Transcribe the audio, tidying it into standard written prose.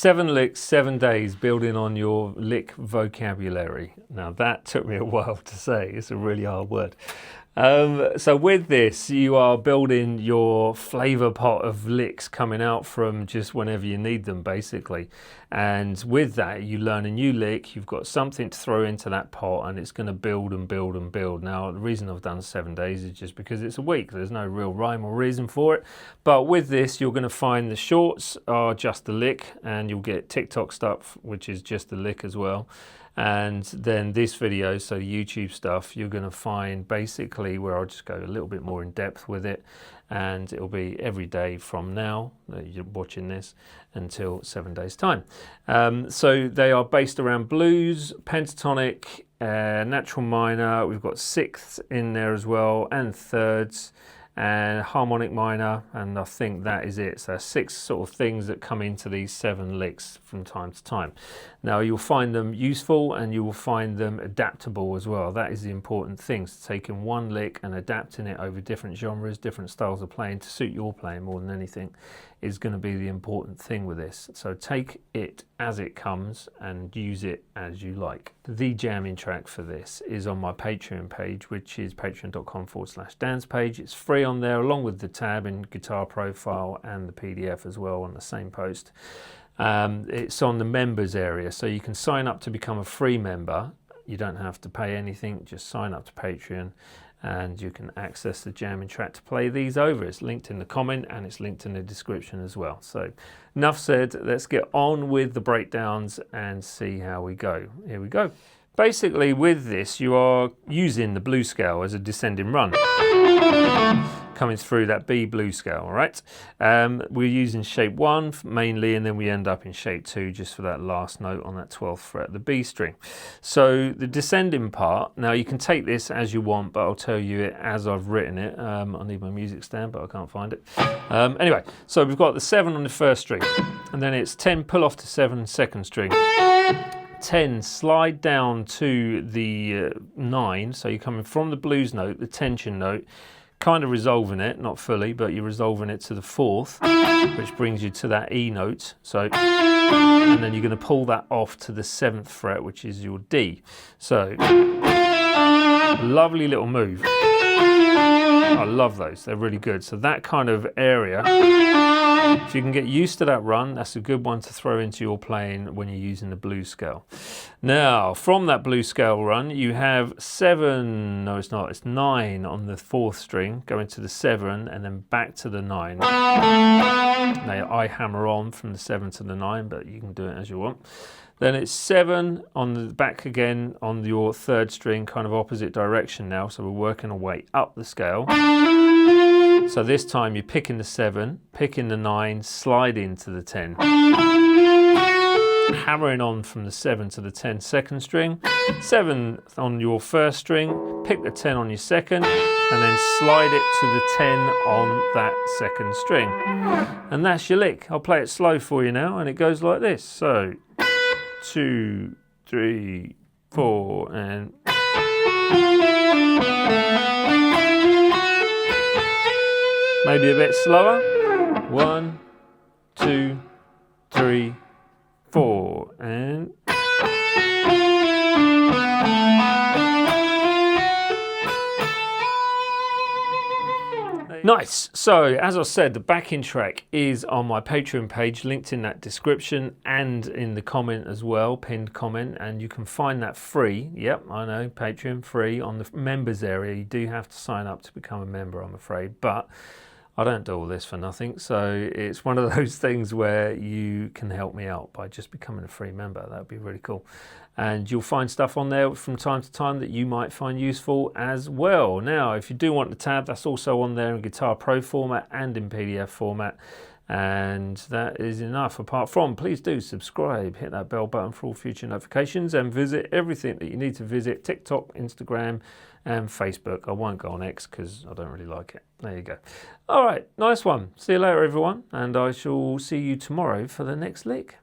7 licks, 7 days building on your lick vocabulary. Now that took me a while to say, it's a really hard word. So with this, you are building your flavor pot of licks coming out from just whenever you need them, basically. And with that, you learn a new lick, you've got something to throw into that pot, and it's going to build and build and build. Now, the reason I've done 7 days is just because it's a week. There's no real rhyme or reason for it. But with this, you're going to find the shorts are just a lick, and you'll get TikTok stuff, which is just a lick as well. And then this video, so YouTube stuff, you're going to find basically where I'll just go a little bit more in depth with it, and it'll be every day from now that you're watching this until 7 days time. So they are based around blues, pentatonic, natural minor, we've got sixths in there as well, and thirds, and harmonic minor, and I think that is it. So 6 sort of things that come into these 7 licks from time to time. Now you'll find them useful, and you will find them adaptable as well. That is the important thing, so taking one lick and adapting it over different genres, different styles of playing to suit your playing more than anything is going to be the important thing with this. So take it as it comes and use it as you like. The jamming track for this is on my Patreon page, which is patreon.com/Dan's page. It's free on there, along with the tab and guitar profile and the PDF as well on the same post. It's on the members area, so you can sign up to become a free member. You don't have to pay anything, just sign up to Patreon and you can access the jamming track to play these over. It's linked in the comment and it's linked in the description as well. So enough said, let's get on with the breakdowns and see how we go. Here we go. Basically with this, you are using the blues scale as a descending run, coming through that B blues scale, all right? We're using shape 1 mainly, and then we end up in shape 2 just for that last note on that 12th fret, the B string. So the descending part, now you can take this as you want, but I'll tell you it as I've written it. I need my music stand, but I can't find it. Anyway, so we've got the 7 on the first string, and then it's 10, pull off to 7, second string. 10, slide down to the 9, so you're coming from the blues note, the tension note, kind of resolving it, not fully, but you're resolving it to the 4th, which brings you to that E note. So, and then you're going to pull that off to the 7th fret, which is your D. So, lovely little move. I love those, they're really good. So that kind of area, if you can get used to that run, that's a good one to throw into your playing when you're using the blues scale. Now, from that blues scale run, you have 7, no it's not, it's 9 on the 4th string, going to the 7 and then back to the 9. Now I hammer on from the 7 to the 9, but you can do it as you want. Then it's 7 on the back again on your 3rd string, kind of opposite direction now, so we're working our way up the scale. So this time you're picking the 7, picking the 9, sliding to the 10. Hammering on from the 7 to the 10 second string, 7 on your 1st string, pick the 10 on your 2nd, and then slide it to the 10 on that 2nd string. And that's your lick. I'll play it slow for you now, and it goes like this. So 2, 3, 4, and maybe a bit slower. 1, 2, 3, 4, and nice. So as I said, the backing track is on my Patreon page, linked in that description and in the comment as well, pinned comment, and you can find that free. Yep, I know, Patreon free on the members area. You do have to sign up to become a member, I'm afraid, but I don't do all this for nothing, so it's one of those things where you can help me out by just becoming a free member. That would be really cool. And you'll find stuff on there from time to time that you might find useful as well. Now, if you do want the tab, that's also on there in Guitar Pro format and in PDF format. And that is enough. Apart from, please do subscribe, hit that bell button for all future notifications, and visit everything that you need to visit: TikTok, Instagram, and Facebook. I won't go on X because I don't really like it. There you go. All right, nice one. See you later, everyone, and I shall see you tomorrow for the next lick.